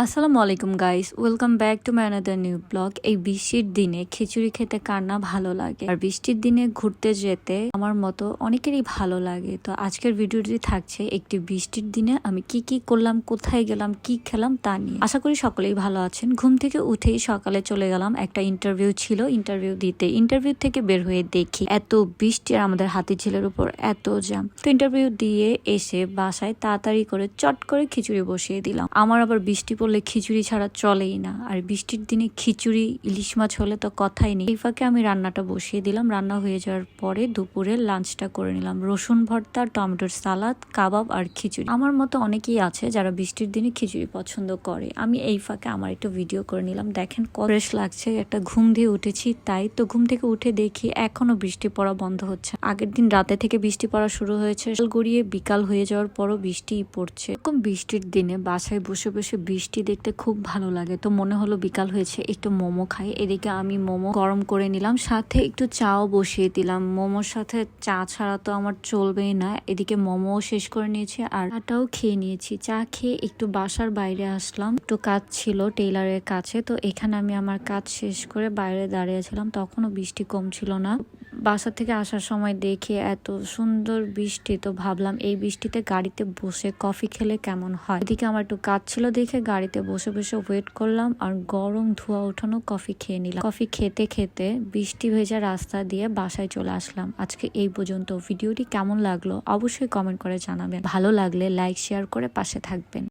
আসসালামু আলাইকুম guys, welcome back to my another new blog. এই বৃষ্টির দিনে খিচুড়ি খেতে কার না ভালো লাগে, আর বৃষ্টির দিনে ঘুরতে যেতে আমার মতো অনেকেরই ভালো লাগে। তো আজকের ভিডিওটি থাকছে একটি বৃষ্টির দিনে আমি কি কি করলাম, কোথায় গেলাম, কি খেলাম তা নিয়ে। আশা করি সকলেই ভালো আছেন। ঘুম থেকে উঠেই সকালে চলে গেলাম, একটা ইন্টারভিউ ছিল, ইন্টারভিউ দিতে। ইন্টারভিউ থেকে বের হয়ে দেখি এত বৃষ্টি আর আমাদের হাতিঝিলের উপর এত জ্যাম। তো ইন্টারভিউ দিয়ে এসে বাসায় তাড়াতাড়ি করে চট করে খিচুড়ি বসিয়ে দিলাম। আমার আবার বৃষ্টি পড়লে খিচুড়ি ছাড়া চলেই না, আর বৃষ্টির দিনে খিচুড়ি ইলিশ মাছ হলে তো কথাই নেই। এই ফাঁকে আমি রান্নাটা বসিয়ে দিলাম। রান্না হয়ে যাওয়ার পরে দুপুরে লাঞ্চটা করে নিলাম। রসুন ভর্তা, টমেটোর সালাদ, কাবাব আর খিচুড়ি। আমার মতো অনেকেই আছে যারা বৃষ্টির দিনে খিচুড়ি পছন্দ করে। আমি এই ফাঁকে আমার একটু ভিডিও করে নিলাম। দেখেন কত ফ্রেশ লাগছে, একটা ঘুম দিয়ে উঠেছি তাই। তো ঘুম থেকে উঠে দেখি এখনো বৃষ্টি পড়া বন্ধ হচ্ছে। আগের দিন রাতে থেকে বৃষ্টি পড়া শুরু হয়েছে, গড়িয়ে বিকাল হয়ে যাওয়ার পরও বৃষ্টিই পড়ছে। এরকম বৃষ্টির দিনে বাসায় বসে বসে বৃষ্টি দেখতে খুব ভালো লাগে। তো মনে হলো বিকাল হয়েছে, একটু মোমো খাই। এদিকে আমি মোমো গরম করে নিলাম, সাথে একটু চাও বসিয়ে দিলাম। মোমোর সাথে চা ছাড়া তো আমার চলবেই না। এদিকে মোমো শেষ করে নিয়েছি আর চাটাও খেয়ে নিয়েছি। চা খেয়ে একটু বাসার বাইরে আসলাম, একটু কাজ ছিল টেইলারের কাছে। তো এখানে আমি আমার কাজ শেষ করে বাইরে দাঁড়িয়েছিলাম, তখনও বৃষ্টি কমছিল না। বাসা থেকে আসার সময় দেখে এত সুন্দর বৃষ্টি, তো ভাবলাম এই বৃষ্টিতে গাড়িতে বসে কফি খেলে কেমন হয়। এদিকে আমার একটু কাজ ছিল দেখে গাড়িতে বসে বসে ওয়েট করলাম আর গরম ধোয়া ওঠানো কফি খেয়ে নিলাম। কফি খেতে খেতে বৃষ্টি ভেজা রাস্তা দিয়ে বাসায় চলে আসলাম। আজকে এই পর্যন্ত। ভিডিওটি কেমন লাগলো অবশ্যই কমেন্ট করে জানাবেন। ভালো লাগলে লাইক শেয়ার করে পাশে থাকবেন।